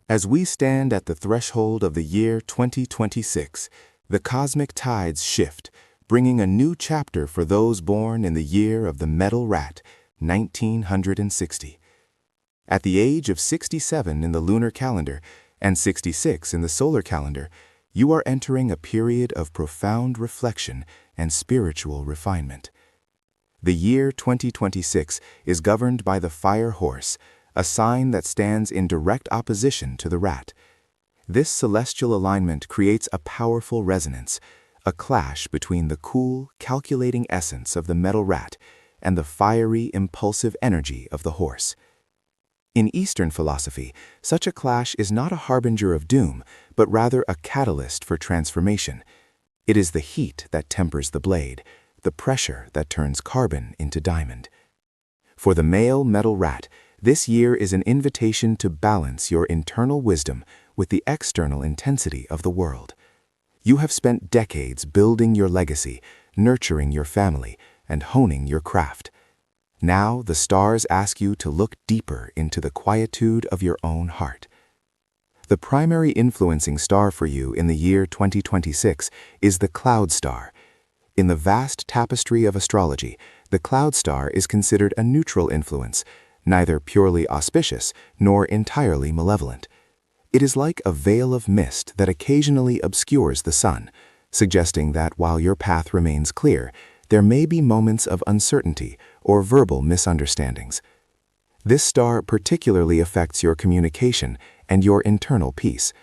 As we stand at the threshold of the year 2026, the cosmic tides shift, bringing a new chapter for those born in the year of the metal rat, 1960. At the age of 67 in the lunar calendar and 66 in the solar calendar, you are entering a period of profound reflection and spiritual refinement. The year 2026 is governed by the fire horse, a sign that stands in direct opposition to the rat. This celestial alignment creates a powerful resonance, a clash between the cool, calculating essence of the metal rat and the fiery, impulsive energy of the horse. In Eastern philosophy, such a clash is not a harbinger of doom, but rather a catalyst for transformation. It is the heat that tempers the blade, the pressure that turns carbon into diamond. For the male metal rat, this year is an invitation to balance your internal wisdom with the external intensity of the world. You have spent decades building your legacy, nurturing your family, and honing your craft. Now the stars ask you to look deeper into the quietude of your own heart. The primary influencing star for you in the year 2026 is the Cloud Star. In the vast tapestry of astrology, the Cloud Star is considered a neutral influence, neither purely auspicious nor entirely malevolent. It is like a veil of mist that occasionally obscures the sun, suggesting that while your path remains clear, there may be moments of uncertainty or verbal misunderstandings. This star particularly affects your communication and your internal peace.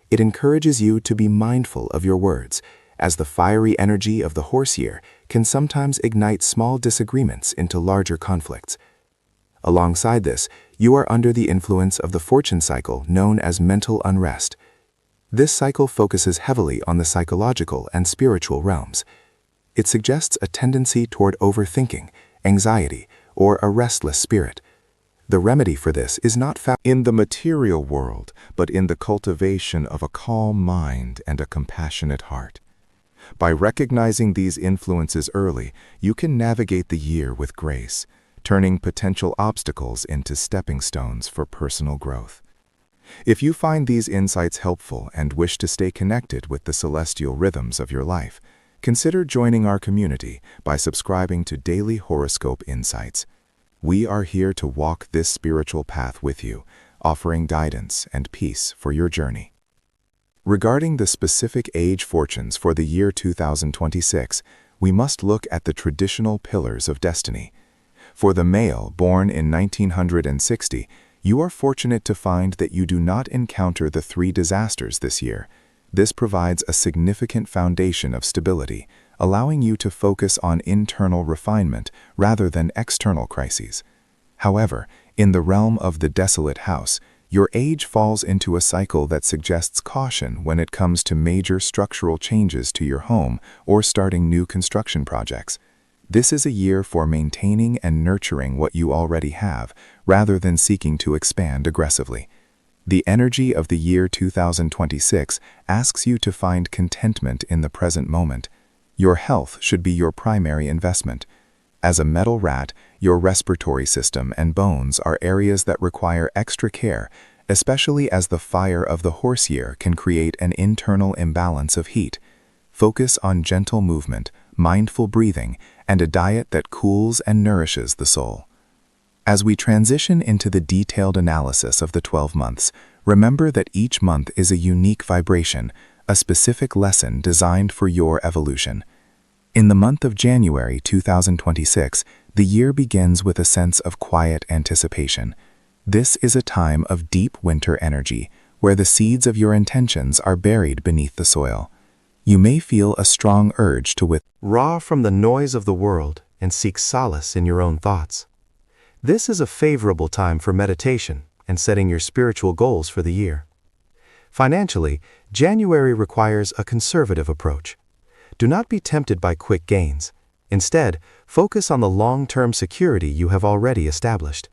It encourages you to be mindful of your words, as the fiery energy of the horse year can sometimes ignite small disagreements into larger conflicts. Alongside this, you are under the influence of the fortune cycle known as mental unrest. This cycle focuses heavily on the psychological and spiritual realms. It suggests a tendency toward overthinking, anxiety, or a restless spirit. The remedy for this is not found in the material world, but in the cultivation of a calm mind and a compassionate heart. By recognizing these influences early, you can navigate the year with grace, turning potential obstacles into stepping stones for personal growth. If you find these insights helpful and wish to stay connected with the celestial rhythms of your life, consider joining our community by subscribing to Daily Horoscope Insights. We are here to walk this spiritual path with you, offering guidance and peace for your journey. Regarding the specific age fortunes for the year 2026, we must look at the traditional pillars of destiny. For the male born in 1960, you are fortunate to find that you do not encounter the three disasters this year. This provides a significant foundation of stability, allowing you to focus on internal refinement rather than external crises. However, in the realm of the desolate house, your age falls into a cycle that suggests caution when it comes to major structural changes to your home or starting new construction projects. This is a year for maintaining and nurturing what you already have, rather than seeking to expand aggressively. The energy of the year 2026 asks you to find contentment in the present moment. Your health should be your primary investment. As a metal rat, your respiratory system and bones are areas that require extra care, especially as the fire of the horse year can create an internal imbalance of heat. Focus on gentle movement, mindful breathing, and a diet that cools and nourishes the soul. As we transition into the detailed analysis of the 12 months, remember that each month is a unique vibration, a specific lesson designed for your evolution. In the month of January 2026, the year begins with a sense of quiet anticipation. This is a time of deep winter energy, where the seeds of your intentions are buried beneath the soil. You may feel a strong urge to withdraw from the noise of the world and seek solace in your own thoughts. This is a favorable time for meditation and setting your spiritual goals for the year. Financially, January requires a conservative approach. Do not be tempted by quick gains. Instead, focus on the long-term security you have already established.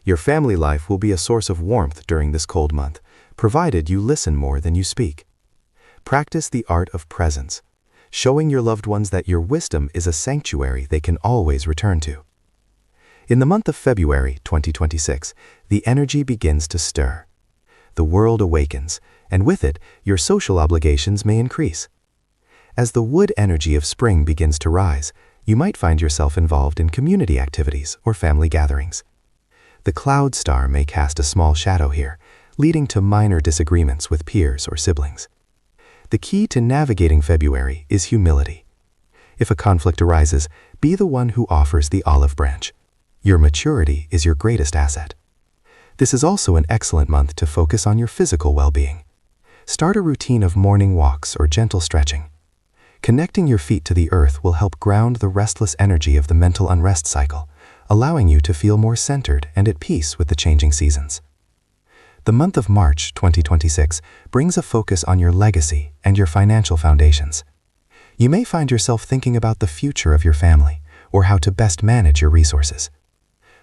Your family life will be a source of warmth during this cold month, provided you listen more than you speak. Practice the art of presence, showing your loved ones that your wisdom is a sanctuary they can always return to. In the month of February 2026, the energy begins to stir. the world awakens, and with it, your social obligations may increase. As the wood energy of spring begins to rise, you might find yourself involved in community activities or family gatherings. The cloud star may cast a small shadow here, leading to minor disagreements with peers or siblings. The key to navigating February is humility. If a conflict arises, be the one who offers the olive branch. Your maturity is your greatest asset. This is also an excellent month to focus on your physical well-being. Start a routine of morning walks or gentle stretching. Connecting your feet to the earth will help ground the restless energy of the mental unrest cycle, allowing you to feel more centered and at peace with the changing seasons. The month of March 2026 brings a focus on your legacy and your financial foundations. You may find yourself thinking about the future of your family or how to best manage your resources.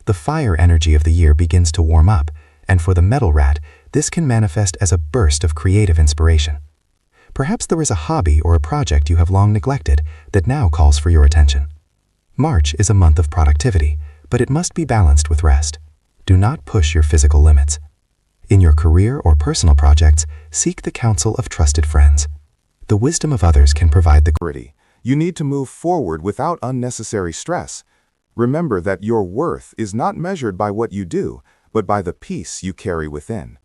The fire energy of the year begins to warm up, and for the metal rat, this can manifest as a burst of creative inspiration. Perhaps there is a hobby or a project you have long neglected that now calls for your attention. March is a month of productivity, but it must be balanced with rest. Do not push your physical limits. In your career or personal projects, seek the counsel of trusted friends. The wisdom of others can provide the clarity. You need to move forward without unnecessary stress. Remember that your worth is not measured by what you do, but by the peace you carry within.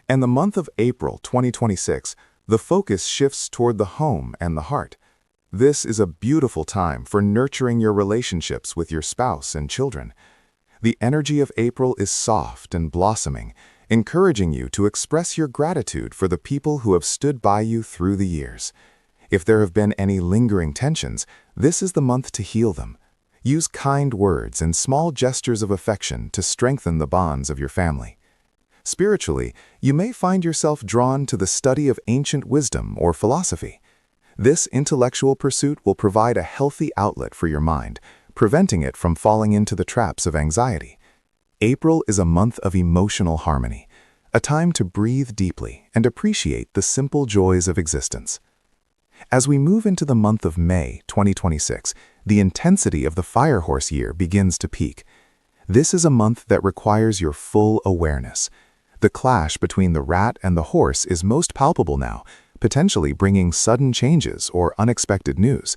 In the month of April 2026, the focus shifts toward the home and the heart. This is a beautiful time for nurturing your relationships with your spouse and children. The energy of April is soft and blossoming, encouraging you to express your gratitude for the people who have stood by you through the years. If there have been any lingering tensions, this is the month to heal them. Use kind words and small gestures of affection to strengthen the bonds of your family. Spiritually, you may find yourself drawn to the study of ancient wisdom or philosophy. This intellectual pursuit will provide a healthy outlet for your mind, preventing it from falling into the traps of anxiety. April is a month of emotional harmony, a time to breathe deeply and appreciate the simple joys of existence. As we move into the month of May 2026, the intensity of the Fire Horse year begins to peak. This is a month that requires your full awareness. The clash between the rat and the horse is most palpable now, potentially bringing sudden changes or unexpected news.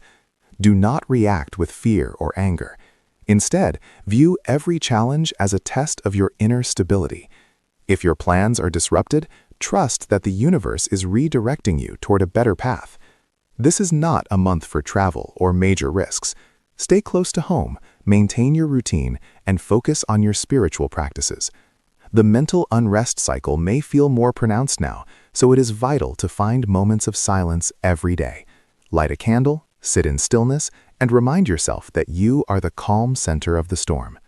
Do not react with fear or anger. Instead, view every challenge as a test of your inner stability. If your plans are disrupted, trust that the universe is redirecting you toward a better path. This is not a month for travel or major risks. Stay close to home, maintain your routine, and focus on your spiritual practices. The mental unrest cycle may feel more pronounced now, so it is vital to find moments of silence every day. Light a candle, sit in stillness, and remind yourself that you are the calm center of the storm.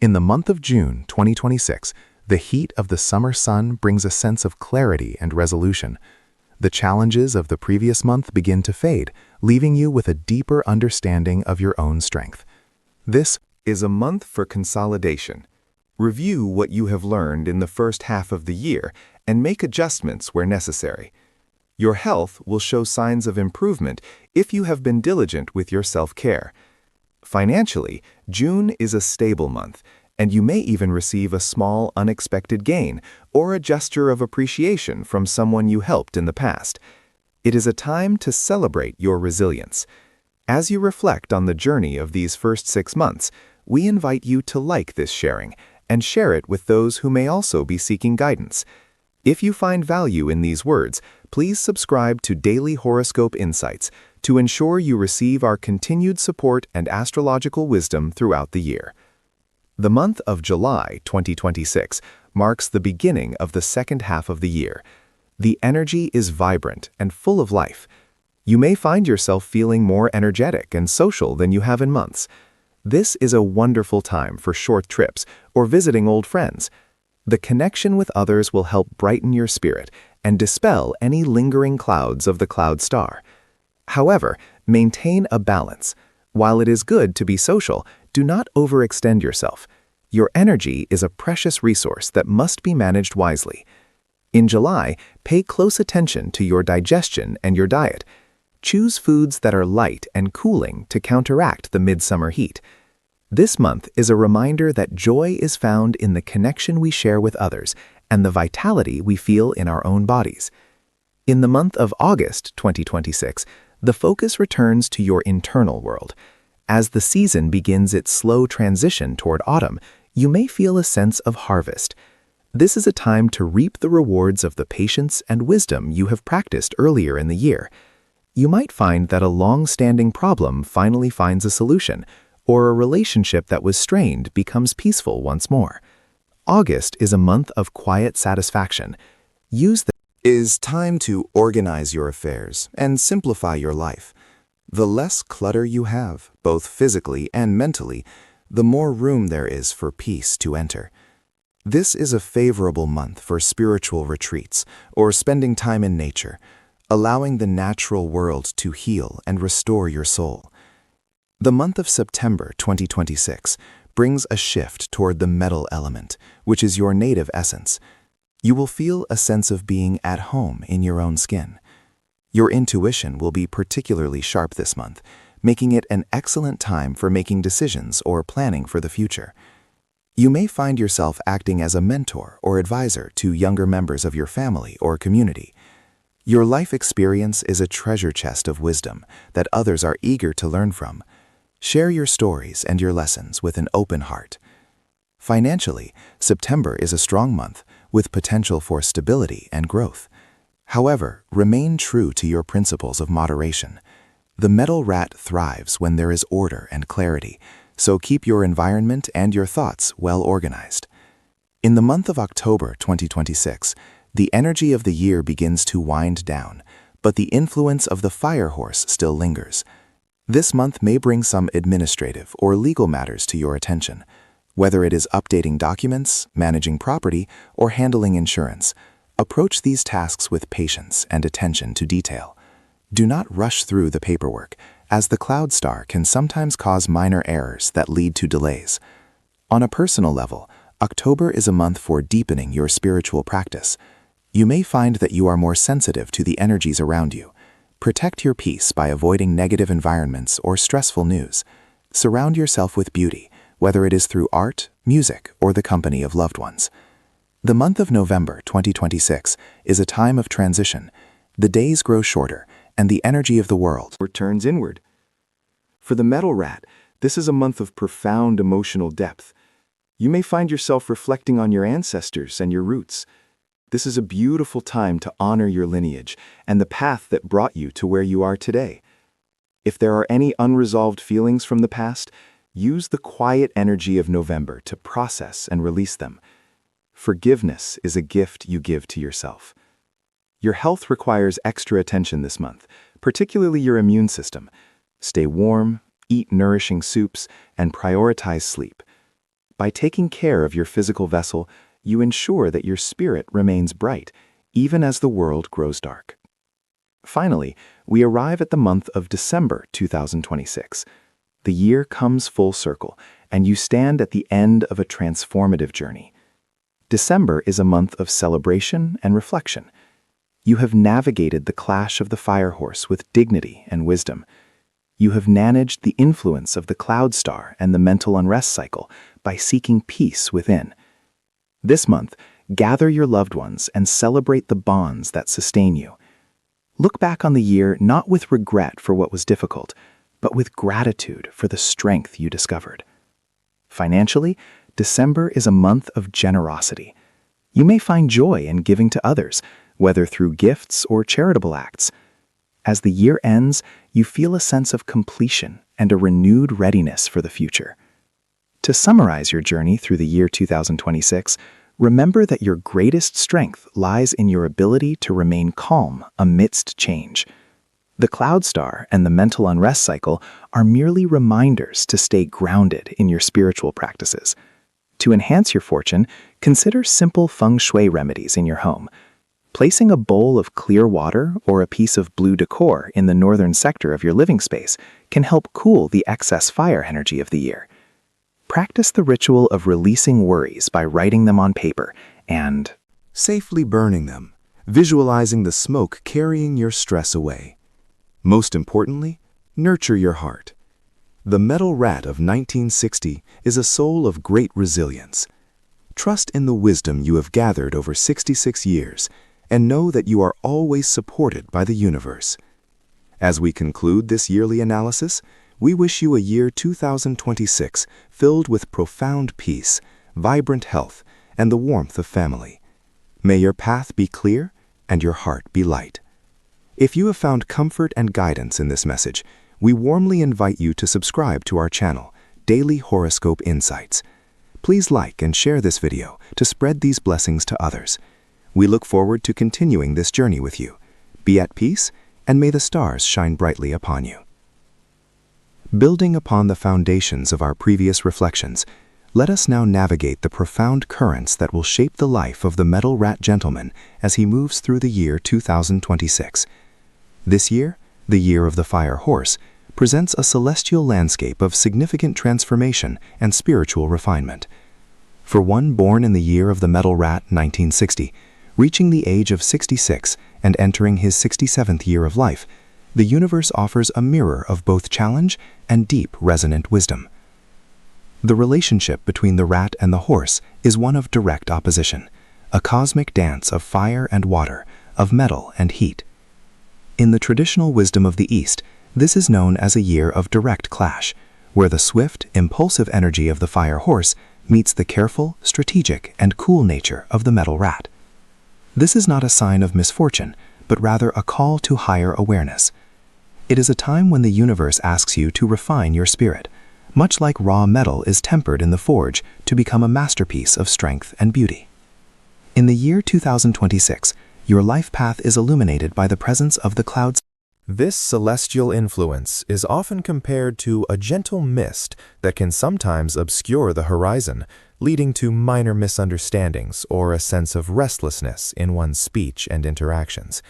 In the month of June 2026, the heat of the summer sun brings a sense of clarity and resolution. The challenges of the previous month begin to fade, leaving you with a deeper understanding of your own strength. This is a month for consolidation. Review what you have learned in the first half of the year and make adjustments where necessary. Your health will show signs of improvement if you have been diligent with your self-care. Financially, June is a stable month, and you may even receive a small unexpected gain or a gesture of appreciation from someone you helped in the past. It is a time to celebrate your resilience. As you reflect on the journey of these first 6 months, we invite you to like this sharing and share it with those who may also be seeking guidance. If you find value in these words, please subscribe to Daily Horoscope Insights to ensure you receive our continued support and astrological wisdom throughout the year. The month of July 2026 marks the beginning of the second half of the year. The energy is vibrant and full of life. You may find yourself feeling more energetic and social than you have in months. This is a wonderful time for short trips or visiting old friends. The connection with others will help brighten your spirit and dispel any lingering clouds of the cloud star. However, maintain a balance. While it is good to be social, do not overextend yourself. Your energy is a precious resource that must be managed wisely. In July, pay close attention to your digestion and your diet. Choose foods that are light and cooling to counteract the midsummer heat. This month is a reminder that joy is found in the connection we share with others and the vitality we feel in our own bodies. In the month of August 2026, the focus returns to your internal world. As the season begins its slow transition toward autumn, you may feel a sense of harvest. This is a time to reap the rewards of the patience and wisdom you have practiced earlier in the year. You might find that a long-standing problem finally finds a solution, or a relationship that was strained becomes peaceful once more. August is a month of quiet satisfaction. Use the Is time to organize your affairs and simplify your life. The less clutter you have, both physically and mentally, the more room there is for peace to enter. This is a favorable month for spiritual retreats or spending time in nature, allowing the natural world to heal and restore your soul. The month of September 2026 brings a shift toward the metal element, which is your native essence. You will feel a sense of being at home in your own skin. Your intuition will be particularly sharp this month, making it an excellent time for making decisions or planning for the future. You may find yourself acting as a mentor or advisor to younger members of your family or community. Your life experience is a treasure chest of wisdom that others are eager to learn from. Share your stories and your lessons with an open heart. Financially, September is a strong month with potential for stability and growth. However, remain true to your principles of moderation. The metal rat thrives when there is order and clarity, so keep your environment and your thoughts well organized. In the month of October 2026, the energy of the year begins to wind down, but the influence of the fire horse still lingers. This month may bring some administrative or legal matters to your attention. Whether it is updating documents, managing property, or handling insurance, approach these tasks with patience and attention to detail. Do not rush through the paperwork, as the cloud star can sometimes cause minor errors that lead to delays. On a personal level, October is a month for deepening your spiritual practice. You may find that you are more sensitive to the energies around you. Protect your peace by avoiding negative environments or stressful news. Surround yourself with beauty, whether it is through art, music, or the company of loved ones. The month of November 2026 is a time of transition. The days grow shorter, and the energy of the world turns inward. For the metal rat, this is a month of profound emotional depth. You may find yourself reflecting on your ancestors and your roots. This is a beautiful time to honor your lineage and the path that brought you to where you are today. If there are any unresolved feelings from the past, use the quiet energy of November to process and release them. Forgiveness is a gift you give to yourself. Your health requires extra attention this month, particularly your immune system. Stay warm, eat nourishing soups, and prioritize sleep. By taking care of your physical vessel, you ensure that your spirit remains bright, even as the world grows dark. Finally, we arrive at the month of December 2026. The year comes full circle, and you stand at the end of a transformative journey. December is a month of celebration and reflection. You have navigated the clash of the fire horse with dignity and wisdom. You have managed the influence of the cloud star and the mental unrest cycle by seeking peace within. This month, gather your loved ones and celebrate the bonds that sustain you. Look back on the year not with regret for what was difficult, but with gratitude for the strength you discovered. Financially, December is a month of generosity. You may find joy in giving to others, whether through gifts or charitable acts. As the year ends, you feel a sense of completion and a renewed readiness for the future. To summarize your journey through the year 2026, remember that your greatest strength lies in your ability to remain calm amidst change. The cloud star and the mental unrest cycle are merely reminders to stay grounded in your spiritual practices. To enhance your fortune, consider simple feng shui remedies in your home. Placing a bowl of clear water or a piece of blue decor in the northern sector of your living space can help cool the excess fire energy of the year. Practice the ritual of releasing worries by writing them on paper and safely burning them, visualizing the smoke carrying your stress away. Most importantly, nurture your heart. The metal rat of 1960 is a soul of great resilience. Trust in the wisdom you have gathered over 66 years, and know that you are always supported by the universe. As we conclude this yearly analysis, we wish you a year 2026 filled with profound peace, vibrant health, and the warmth of family. May your path be clear and your heart be light. If you have found comfort and guidance in this message, we warmly invite you to subscribe to our channel, Daily Horoscope Insights. Please like and share this video to spread these blessings to others. We look forward to continuing this journey with you. Be at peace, and may the stars shine brightly upon you. Building upon the foundations of our previous reflections, let us now navigate the profound currents that will shape the life of the Metal Rat Gentleman as he moves through the year 2026. This year, the year of the Fire Horse, presents a celestial landscape of significant transformation and spiritual refinement. For one born in the year of the Metal Rat 1960, reaching the age of 66 and entering his 67th year of life, the universe offers a mirror of both challenge and deep resonant wisdom. The relationship between the rat and the horse is one of direct opposition, a cosmic dance of fire and water, of metal and heat. In the traditional wisdom of the East, this is known as a year of direct clash, where the swift, impulsive energy of the fire horse meets the careful, strategic, and cool nature of the metal rat. This is not a sign of misfortune, but rather a call to higher awareness. It is a time when the universe asks you to refine your spirit, much like raw metal is tempered in the forge to become a masterpiece of strength and beauty. In the year 2026, your life path is illuminated by the presence of the clouds. This celestial influence is often compared to a gentle mist that can sometimes obscure the horizon, leading to minor misunderstandings or a sense of restlessness in one's speech and interactions.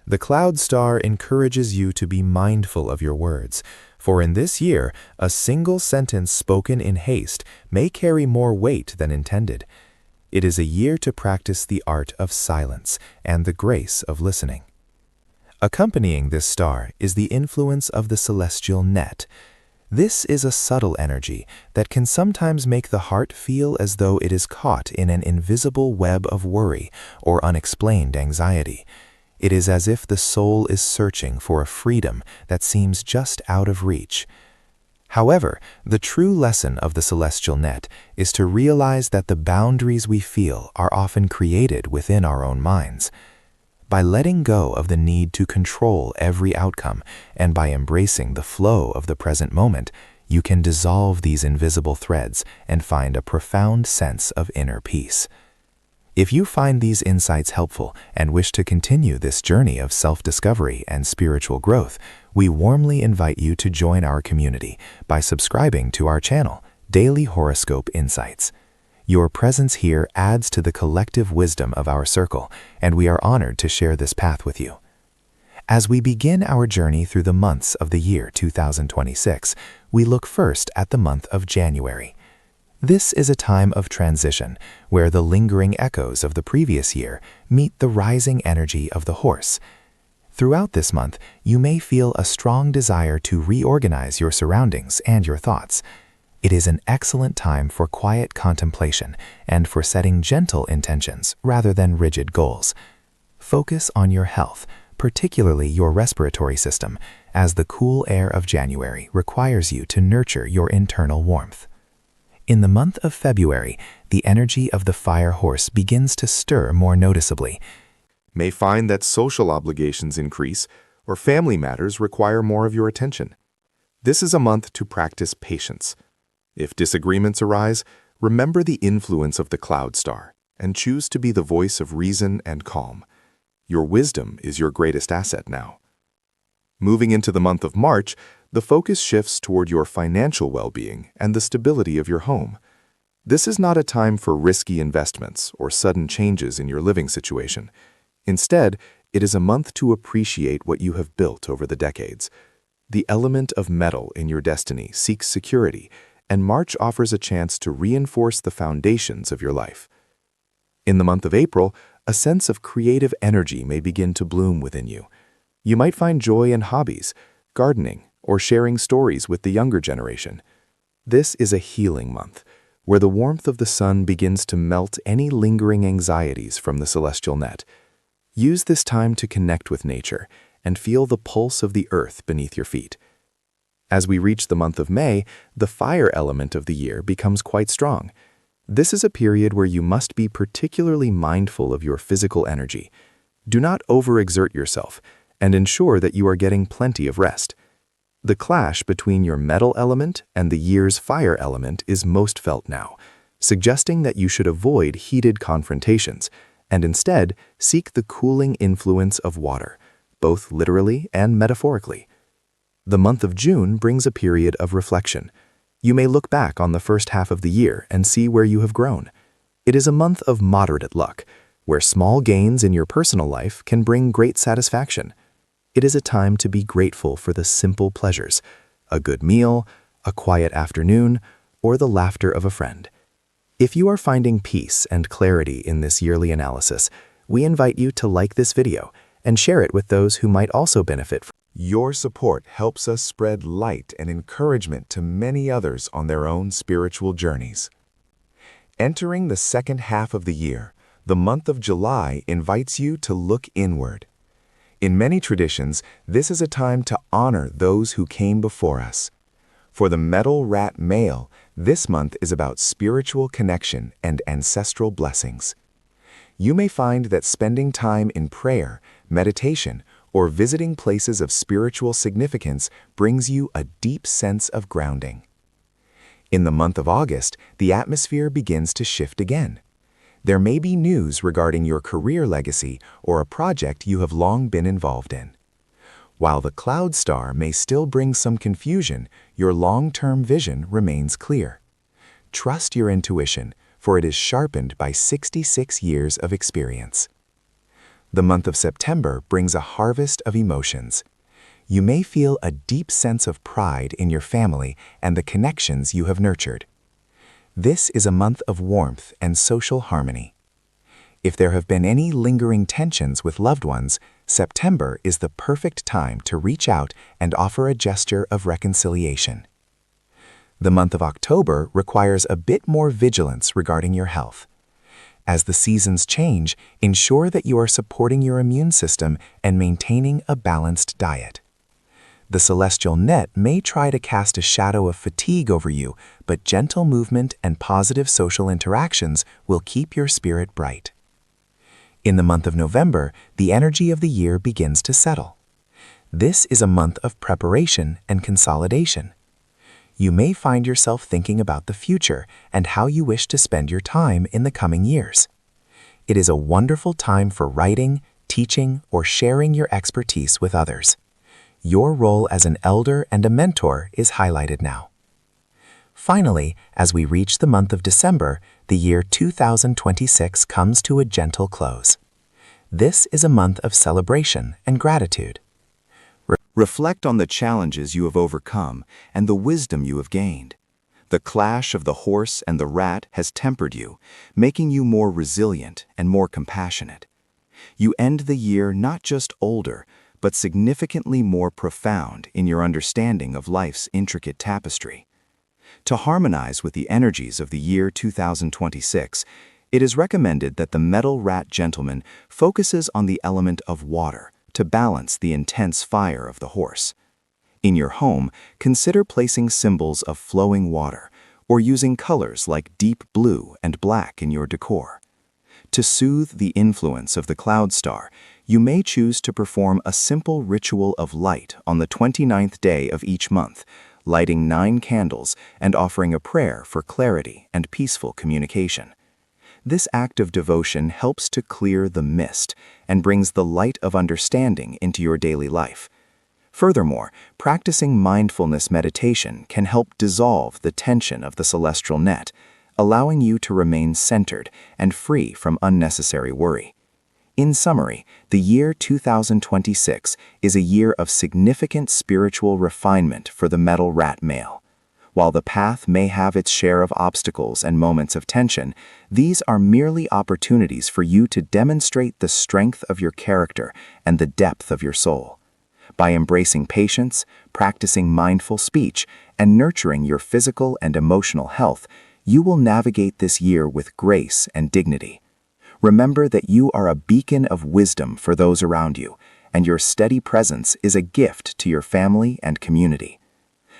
The cloud star encourages you to be mindful of your words, for in this year, a single sentence spoken in haste may carry more weight than intended. It is a year to practice the art of silence and the grace of listening. Accompanying this star is the influence of the celestial net. This is a subtle energy that can sometimes make the heart feel as though it is caught in an invisible web of worry or unexplained anxiety. It is as if the soul is searching for a freedom that seems just out of reach. However, the true lesson of the celestial net is to realize that the boundaries we feel are often created within our own minds. By letting go of the need to control every outcome and by embracing the flow of the present moment, you can dissolve these invisible threads and find a profound sense of inner peace. If you find these insights helpful and wish to continue this journey of self-discovery and spiritual growth, we warmly invite you to join our community by subscribing to our channel, Daily Horoscope Insights. Your presence here adds to the collective wisdom of our circle, and we are honored to share this path with you. As we begin our journey through the months of the year 2026, we look first at the month of January. This is a time of transition, where the lingering echoes of the previous year meet the rising energy of the horse. Throughout this month, you may feel a strong desire to reorganize your surroundings and your thoughts. It is an excellent time for quiet contemplation and for setting gentle intentions rather than rigid goals. Focus on your health, particularly your respiratory system, as the cool air of January requires you to nurture your internal warmth. In the month of February, the energy of the fire horse begins to stir more noticeably. May find that social obligations increase or family matters require more of your attention. This is a month to practice patience. If disagreements arise, remember the influence of the cloud star and choose to be the voice of reason and calm. Your wisdom is your greatest asset now. Moving into the month of March, the focus shifts toward your financial well-being and the stability of your home. This is not a time for risky investments or sudden changes in your living situation. Instead, it is a month to appreciate what you have built over the decades. The element of metal in your destiny seeks security, and March offers a chance to reinforce the foundations of your life. In the month of April, a sense of creative energy may begin to bloom within you. You might find joy in hobbies, gardening, or sharing stories with the younger generation. This is a healing month, where the warmth of the sun begins to melt any lingering anxieties from the celestial net. Use this time to connect with nature and feel the pulse of the earth beneath your feet. As we reach the month of May, the fire element of the year becomes quite strong. This is a period where you must be particularly mindful of your physical energy. Do not overexert yourself and ensure that you are getting plenty of rest. The clash between your metal element and the year's fire element is most felt now, suggesting that you should avoid heated confrontations and instead seek the cooling influence of water, both literally and metaphorically. The month of June brings a period of reflection. You may look back on the first half of the year and see where you have grown. It is a month of moderate luck, where small gains in your personal life can bring great satisfaction. It is a time to be grateful for the simple pleasures, a good meal, a quiet afternoon, or the laughter of a friend. If you are finding peace and clarity in this yearly analysis, we invite you to like this video and share it with those who might also benefit from it. Your support helps us spread light and encouragement to many others on their own spiritual journeys. Entering the second half of the year, the month of July invites you to look inward. In many traditions, this is a time to honor those who came before us. For the metal rat male, this month is about spiritual connection and ancestral blessings. You may find that spending time in prayer, meditation, or visiting places of spiritual significance brings you a deep sense of grounding. In the month of August, the atmosphere begins to shift again. There may be news regarding your career legacy or a project you have long been involved in. While the cloud star may still bring some confusion, your long-term vision remains clear. Trust your intuition, for it is sharpened by 66 years of experience. The month of September brings a harvest of emotions. You may feel a deep sense of pride in your family and the connections you have nurtured. This is a month of warmth and social harmony. If there have been any lingering tensions with loved ones, September is the perfect time to reach out and offer a gesture of reconciliation. The month of October requires a bit more vigilance regarding your health. As the seasons change, ensure that you are supporting your immune system and maintaining a balanced diet. The celestial net may try to cast a shadow of fatigue over you, but gentle movement and positive social interactions will keep your spirit bright. In the month of November, the energy of the year begins to settle. This is a month of preparation and consolidation. You may find yourself thinking about the future and how you wish to spend your time in the coming years. It is a wonderful time for writing, teaching, or sharing your expertise with others. Your role as an elder and a mentor is highlighted now. Finally, as we reach the month of December, the year 2026 comes to a gentle close. This is a month of celebration and gratitude. Reflect on the challenges you have overcome and the wisdom you have gained. The clash of the horse and the rat has tempered you, making you more resilient and more compassionate. You end the year not just older, but significantly more profound in your understanding of life's intricate tapestry. To harmonize with the energies of the year 2026, it is recommended that the metal rat gentleman focuses on the element of water to balance the intense fire of the horse. In your home, consider placing symbols of flowing water or using colors like deep blue and black in your decor. To soothe the influence of the cloud star, you may choose to perform a simple ritual of light on the 29th day of each month, lighting 9 candles and offering a prayer for clarity and peaceful communication. This act of devotion helps to clear the mist and brings the light of understanding into your daily life. Furthermore, practicing mindfulness meditation can help dissolve the tension of the celestial net, allowing you to remain centered and free from unnecessary worry. In summary, the year 2026 is a year of significant spiritual refinement for the metal rat male. While the path may have its share of obstacles and moments of tension, these are merely opportunities for you to demonstrate the strength of your character and the depth of your soul. By embracing patience, practicing mindful speech, and nurturing your physical and emotional health, you will navigate this year with grace and dignity. Remember that you are a beacon of wisdom for those around you, and your steady presence is a gift to your family and community.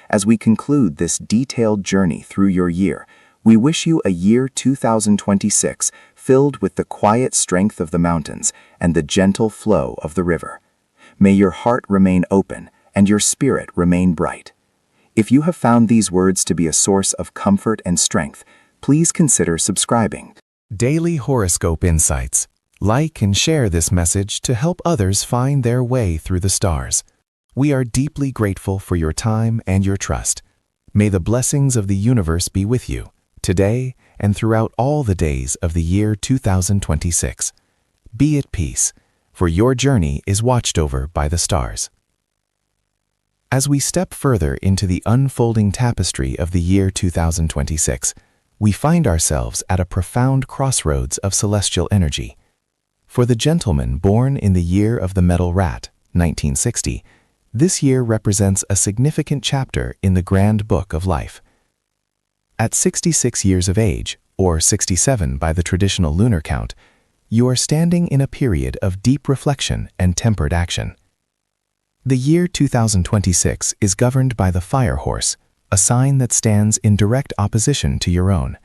As we conclude this detailed journey through your year, we wish you a year 2026 filled with the quiet strength of the mountains and the gentle flow of the river. May your heart remain open and your spirit remain bright. If you have found these words to be a source of comfort and strength, please consider subscribing. Daily Horoscope Insights. Like and share this message to help others find their way through the stars. We are deeply grateful for your time and your trust. May the blessings of the universe be with you, today and throughout all the days of the year 2026. Be at peace, for your journey is watched over by the stars. As we step further into the unfolding tapestry of the year 2026, we find ourselves at a profound crossroads of celestial energy. For the gentleman born in the year of the metal rat, 1960, this year represents a significant chapter in the grand book of life. At 66 years of age, or 67 by the traditional lunar count, you are standing in a period of deep reflection and tempered action. The year 2026 is governed by the fire horse, a sign that stands in direct opposition to your own.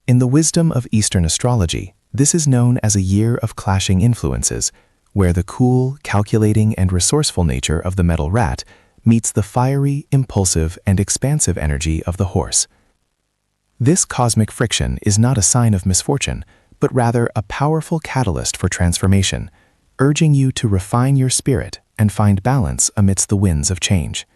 In the wisdom of Eastern astrology, this is known as a year of clashing influences, where the cool, calculating, and resourceful nature of the metal rat meets the fiery, impulsive, and expansive energy of the horse. This cosmic friction is not a sign of misfortune, but rather a powerful catalyst for transformation, urging you to refine your spirit and find balance amidst the winds of change.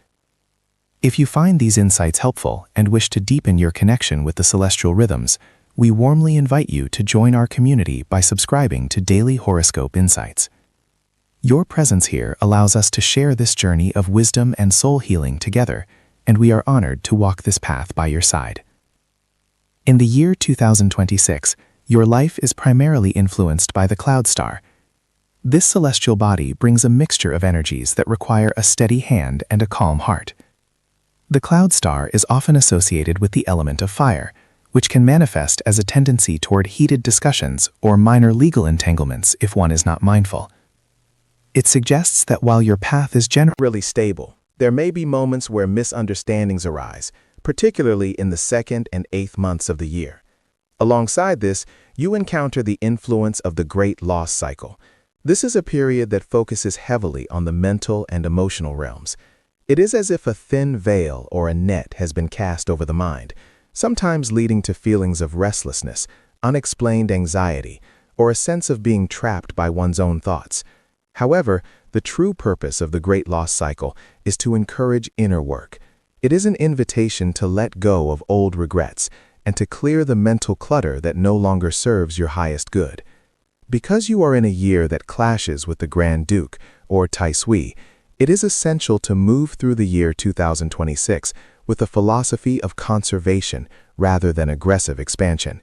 If you find these insights helpful and wish to deepen your connection with the celestial rhythms, we warmly invite you to join our community by subscribing to Daily Horoscope Insights. Your presence here allows us to share this journey of wisdom and soul healing together, and we are honored to walk this path by your side. In the year 2026, your life is primarily influenced by the cloud star. This celestial body brings a mixture of energies that require a steady hand and a calm heart. The cloud star is often associated with the element of fire, which can manifest as a tendency toward heated discussions or minor legal entanglements if one is not mindful. It suggests that while your path is generally stable, there may be moments where misunderstandings arise, particularly in the 2nd and 8th months of the year. Alongside this, you encounter the influence of the Great Loss Cycle. This is a period that focuses heavily on the mental and emotional realms. It is as if a thin veil or a net has been cast over the mind, sometimes leading to feelings of restlessness, unexplained anxiety, or a sense of being trapped by one's own thoughts. However, the true purpose of the Great Loss Cycle is to encourage inner work. It is an invitation to let go of old regrets and to clear the mental clutter that no longer serves your highest good. Because you are in a year that clashes with the Grand Duke, or Tai Sui, it is essential to move through the year 2026 with a philosophy of conservation rather than aggressive expansion.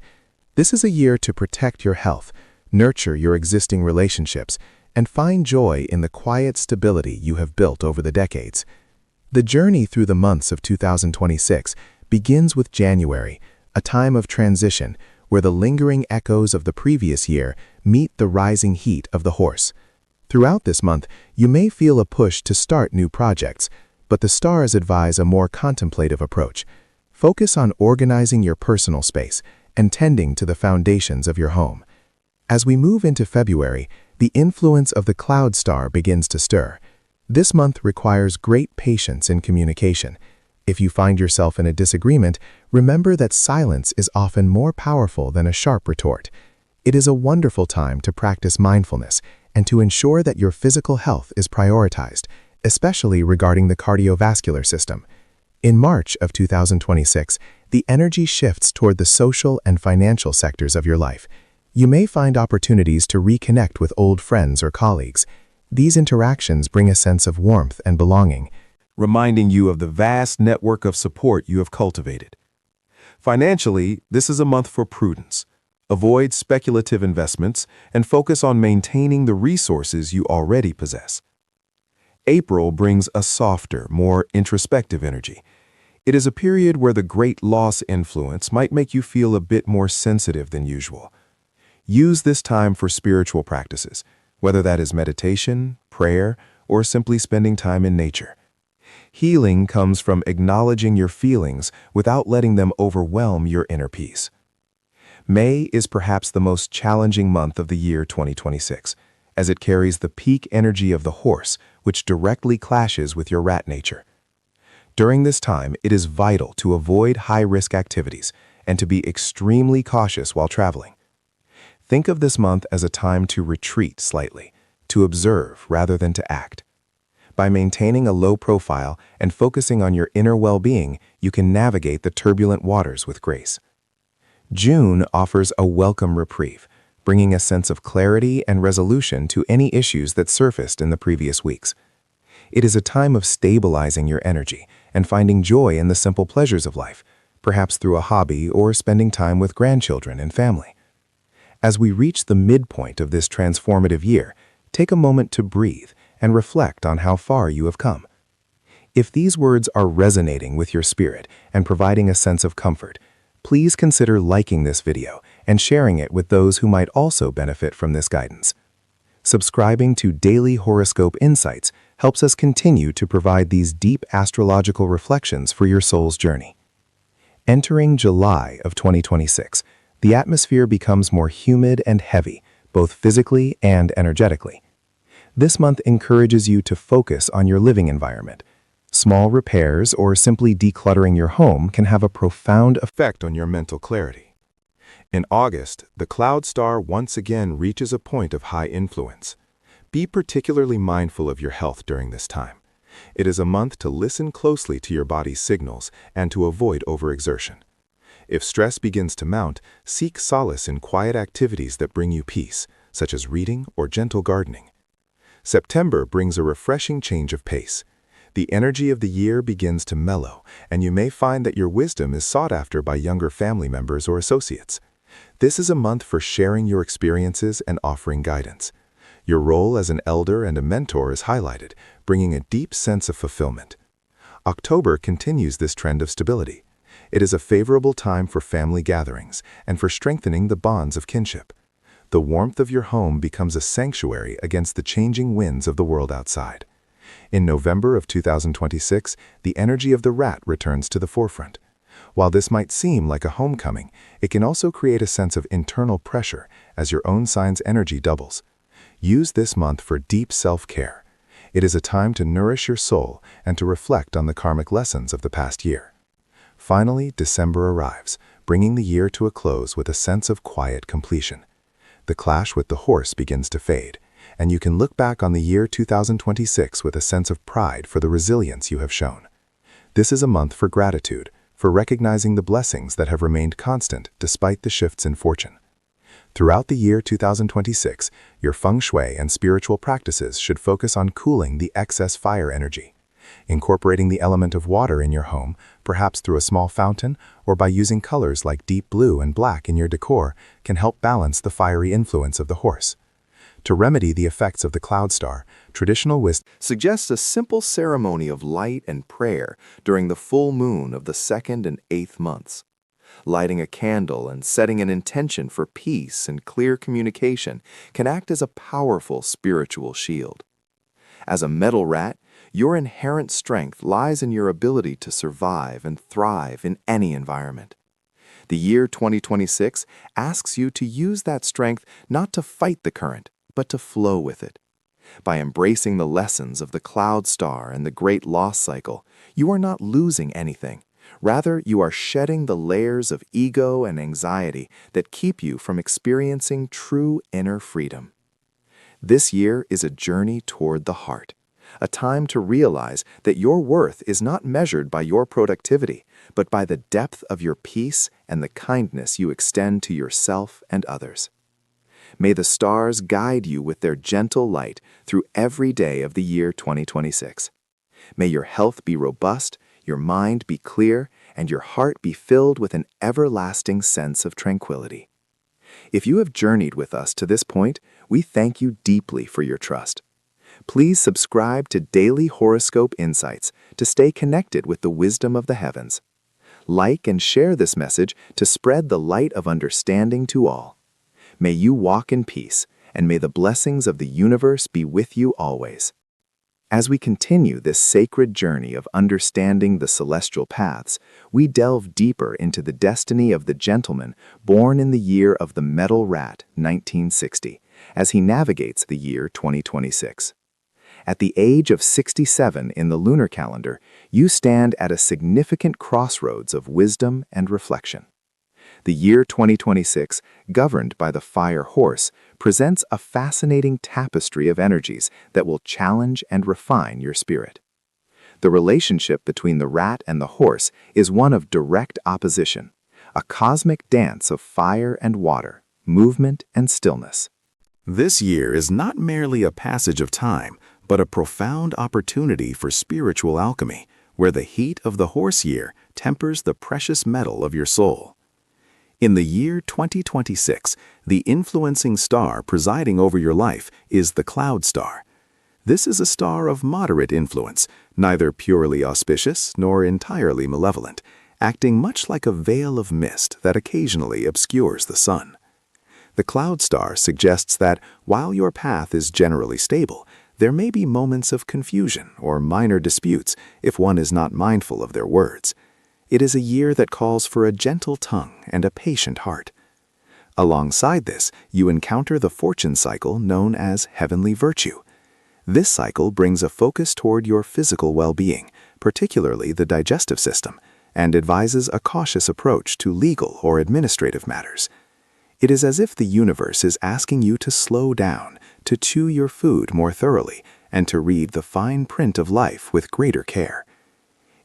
This is a year to protect your health, nurture your existing relationships, and find joy in the quiet stability you have built over the decades. The journey through the months of 2026 begins with January, a time of transition where the lingering echoes of the previous year meet the rising heat of the horse. Throughout this month, you may feel a push to start new projects, but the stars advise a more contemplative approach. Focus on organizing your personal space and tending to the foundations of your home. As we move into February, the influence of the cloud star begins to stir. This month requires great patience in communication. If you find yourself in a disagreement, remember that silence is often more powerful than a sharp retort. It is a wonderful time to practice mindfulness and to ensure that your physical health is prioritized, especially regarding the cardiovascular system. In March of 2026, the energy shifts toward the social and financial sectors of your life. You may find opportunities to reconnect with old friends or colleagues. These interactions bring a sense of warmth and belonging, reminding you of the vast network of support you have cultivated. Financially, this is a month for prudence. Avoid speculative investments and focus on maintaining the resources you already possess. April brings a softer, more introspective energy. It is a period where the great loss influence might make you feel a bit more sensitive than usual. Use this time for spiritual practices, whether that is meditation, prayer, or simply spending time in nature. Healing comes from acknowledging your feelings without letting them overwhelm your inner peace. May is perhaps the most challenging month of the year 2026, as it carries the peak energy of the horse, which directly clashes with your rat nature. During this time, it is vital to avoid high-risk activities and to be extremely cautious while traveling. Think of this month as a time to retreat slightly, to observe rather than to act. By maintaining a low profile and focusing on your inner well-being, you can navigate the turbulent waters with grace. June offers a welcome reprieve, bringing a sense of clarity and resolution to any issues that surfaced in the previous weeks. It is a time of stabilizing your energy and finding joy in the simple pleasures of life, perhaps through a hobby or spending time with grandchildren and family. As we reach the midpoint of this transformative year, take a moment to breathe and reflect on how far you have come. If these words are resonating with your spirit and providing a sense of comfort, please consider liking this video and sharing it with those who might also benefit from this guidance. Subscribing to Daily Horoscope Insights helps us continue to provide these deep astrological reflections for your soul's journey. Entering July of 2026, the atmosphere becomes more humid and heavy, both physically and energetically. This month encourages you to focus on your living environment. Small repairs or simply decluttering your home can have a profound effect on your mental clarity. In August, the cloud star once again reaches a point of high influence. Be particularly mindful of your health during this time. It is a month to listen closely to your body's signals and to avoid overexertion. If stress begins to mount, seek solace in quiet activities that bring you peace, such as reading or gentle gardening. September brings a refreshing change of pace. The energy of the year begins to mellow, and you may find that your wisdom is sought after by younger family members or associates. This is a month for sharing your experiences and offering guidance. Your role as an elder and a mentor is highlighted, bringing a deep sense of fulfillment. October continues this trend of stability. It is a favorable time for family gatherings and for strengthening the bonds of kinship. The warmth of your home becomes a sanctuary against the changing winds of the world outside. In November of 2026, the energy of the rat returns to the forefront. While this might seem like a homecoming, it can also create a sense of internal pressure as your own sign's energy doubles. Use this month for deep self-care. It is a time to nourish your soul and to reflect on the karmic lessons of the past year. Finally, December arrives, bringing the year to a close with a sense of quiet completion. The clash with the horse begins to fade, and you can look back on the year 2026 with a sense of pride for the resilience you have shown. This is a month for gratitude, for recognizing the blessings that have remained constant despite the shifts in fortune. Throughout the year 2026, your feng shui and spiritual practices should focus on cooling the excess fire energy. Incorporating the element of water in your home, perhaps through a small fountain or by using colors like deep blue and black in your decor, can help balance the fiery influence of the horse. To remedy the effects of the cloud star, traditional wisdom suggests a simple ceremony of light and prayer during the full moon of the 2nd and 8th months. Lighting a candle and setting an intention for peace and clear communication can act as a powerful spiritual shield. As a metal rat, your inherent strength lies in your ability to survive and thrive in any environment. The year 2026 asks you to use that strength not to fight the current, but to flow with it. By embracing the lessons of the cloud star and the great loss cycle, you are not losing anything. Rather, you are shedding the layers of ego and anxiety that keep you from experiencing true inner freedom. This year is a journey toward the heart, a time to realize that your worth is not measured by your productivity, but by the depth of your peace and the kindness you extend to yourself and others. May the stars guide you with their gentle light through every day of the year 2026. May your health be robust, your mind be clear, and your heart be filled with an everlasting sense of tranquility. If you have journeyed with us to this point, we thank you deeply for your trust. Please subscribe to Daily Horoscope Insights to stay connected with the wisdom of the heavens. Like and share this message to spread the light of understanding to all. May you walk in peace, and may the blessings of the universe be with you always. As we continue this sacred journey of understanding the celestial paths, we delve deeper into the destiny of the gentleman born in the year of the Metal Rat, 1960, as he navigates the year 2026. At the age of 67 in the lunar calendar, you stand at a significant crossroads of wisdom and reflection. The year 2026, governed by the fire horse, presents a fascinating tapestry of energies that will challenge and refine your spirit. The relationship between the rat and the horse is one of direct opposition, a cosmic dance of fire and water, movement and stillness. This year is not merely a passage of time, but a profound opportunity for spiritual alchemy, where the heat of the horse year tempers the precious metal of your soul. In the year 2026, the influencing star presiding over your life is the Cloud Star. This is a star of moderate influence, neither purely auspicious nor entirely malevolent, acting much like a veil of mist that occasionally obscures the sun. The Cloud Star suggests that, while your path is generally stable, there may be moments of confusion or minor disputes if one is not mindful of their words. It is a year that calls for a gentle tongue and a patient heart. Alongside this, you encounter the fortune cycle known as heavenly virtue. This cycle brings a focus toward your physical well-being, particularly the digestive system, and advises a cautious approach to legal or administrative matters. It is as if the universe is asking you to slow down, to chew your food more thoroughly, and to read the fine print of life with greater care.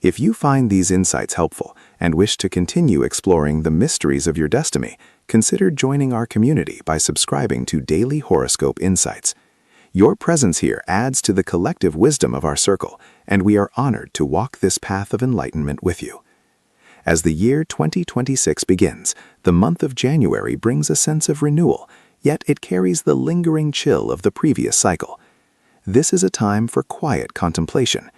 If you find these insights helpful and wish to continue exploring the mysteries of your destiny, consider joining our community by subscribing to Daily Horoscope Insights. Your presence here adds to the collective wisdom of our circle, and we are honored to walk this path of enlightenment with you. As the year 2026 begins, the month of January brings a sense of renewal, yet it carries the lingering chill of the previous cycle. This is a time for quiet contemplation.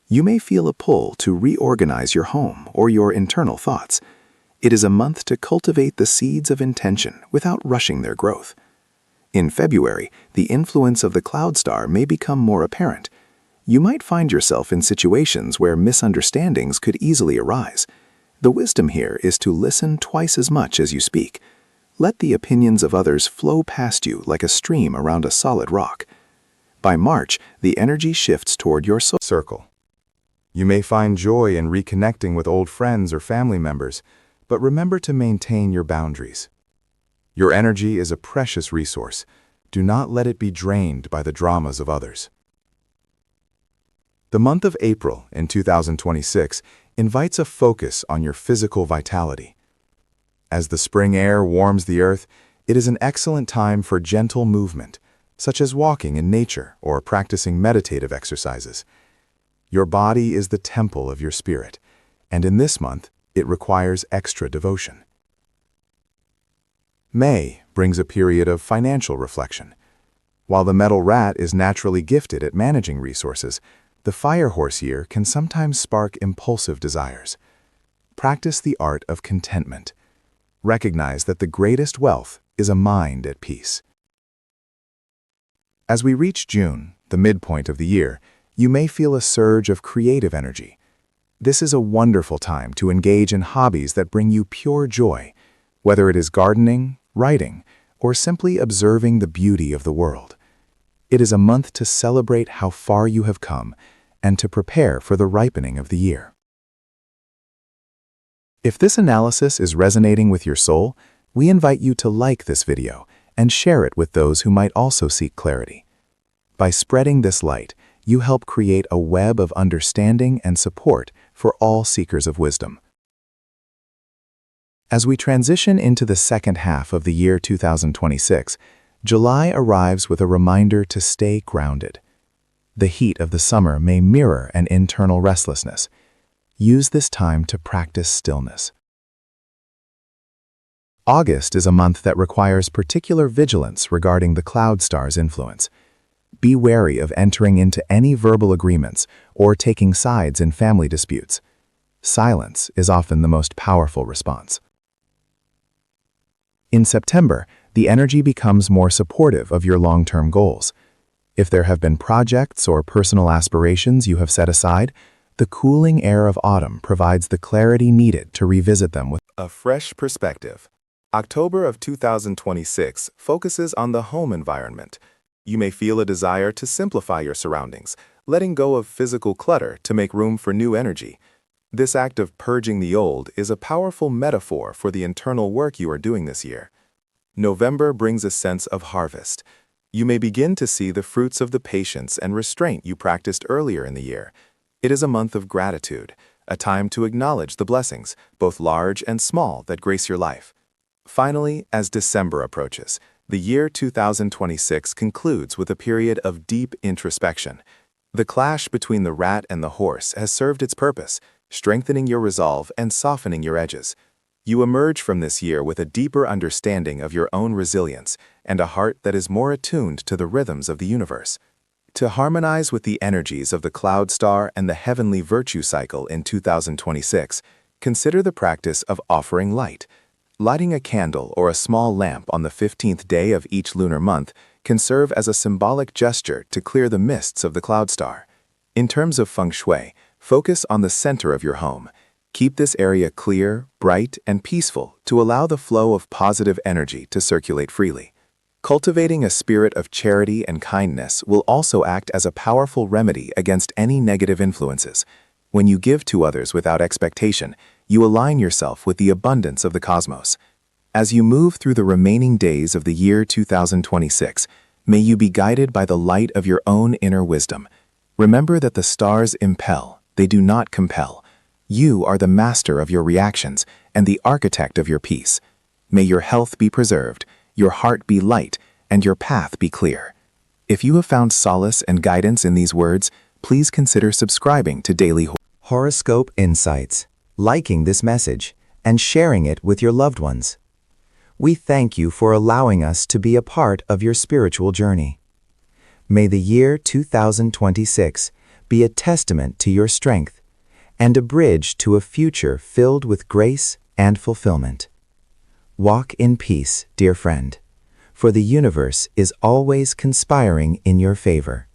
You may feel a pull to reorganize your home or your internal thoughts. It is a month to cultivate the seeds of intention without rushing their growth. In February, the influence of the Cloud Star may become more apparent. You might find yourself in situations where misunderstandings could easily arise. The wisdom here is to listen twice as much as you speak. Let the opinions of others flow past you like a stream around a solid rock. By March, the energy shifts toward your circle. You may find joy in reconnecting with old friends or family members, but remember to maintain your boundaries. Your energy is a precious resource. Do not let it be drained by the dramas of others. The month of April in 2026 invites a focus on your physical vitality. As the spring air warms the earth, it is an excellent time for gentle movement, such as walking in nature or practicing meditative exercises. Your body is the temple of your spirit, and in this month, it requires extra devotion. May brings a period of financial reflection. While the Metal Rat is naturally gifted at managing resources, the Fire Horse year can sometimes spark impulsive desires. Practice the art of contentment. Recognize that the greatest wealth is a mind at peace. As we reach June, the midpoint of the year, you may feel a surge of creative energy. This is a wonderful time to engage in hobbies that bring you pure joy, whether it is gardening, writing, or simply observing the beauty of the world. It is a month to celebrate how far you have come and to prepare for the ripening of the year. If this analysis is resonating with your soul, we invite you to like this video and share it with those who might also seek clarity. By spreading this light, you help create a web of understanding and support for all seekers of wisdom. As we transition into the second half of the year 2026, July arrives with a reminder to stay grounded. The heat of the summer may mirror an internal restlessness. Use this time to practice stillness. August is a month that requires particular vigilance regarding the Cloud Star's influence. Be wary of entering into any verbal agreements or taking sides in family disputes. Silence is often the most powerful response. In September, the energy becomes more supportive of your long-term goals. If there have been projects or personal aspirations you have set aside, the cooling air of autumn provides the clarity needed to revisit them with a fresh perspective. October of 2026 focuses on the home environment. You may feel a desire to simplify your surroundings, letting go of physical clutter to make room for new energy. This act of purging the old is a powerful metaphor for the internal work you are doing this year. November brings a sense of harvest. You may begin to see the fruits of the patience and restraint you practiced earlier in the year. It is a month of gratitude, a time to acknowledge the blessings, both large and small, that grace your life. Finally, as December approaches, the year 2026 concludes with a period of deep introspection. The clash between the rat and the horse has served its purpose, strengthening your resolve and softening your edges. You emerge from this year with a deeper understanding of your own resilience and a heart that is more attuned to the rhythms of the universe. To harmonize with the energies of the cloud star and the heavenly virtue cycle in 2026, consider the practice of offering light. Lighting a candle or a small lamp on the 15th day of each lunar month can serve as a symbolic gesture to clear the mists of the cloud star. In terms of feng shui, focus on the center of your home. Keep this area clear, bright, and peaceful to allow the flow of positive energy to circulate freely. Cultivating a spirit of charity and kindness will also act as a powerful remedy against any negative influences. When you give to others without expectation, you align yourself with the abundance of the cosmos. As you move through the remaining days of the year 2026, may you be guided by the light of your own inner wisdom. Remember that the stars impel, they do not compel. You are the master of your reactions and the architect of your peace. May your health be preserved, your heart be light, and your path be clear. If you have found solace and guidance in these words, please consider subscribing to Daily Horoscope Insights, liking this message, and sharing it with your loved ones. We thank you for allowing us to be a part of your spiritual journey. May the year 2026 be a testament to your strength and a bridge to a future filled with grace and fulfillment. Walk in peace, dear friend, for the universe is always conspiring in your favor.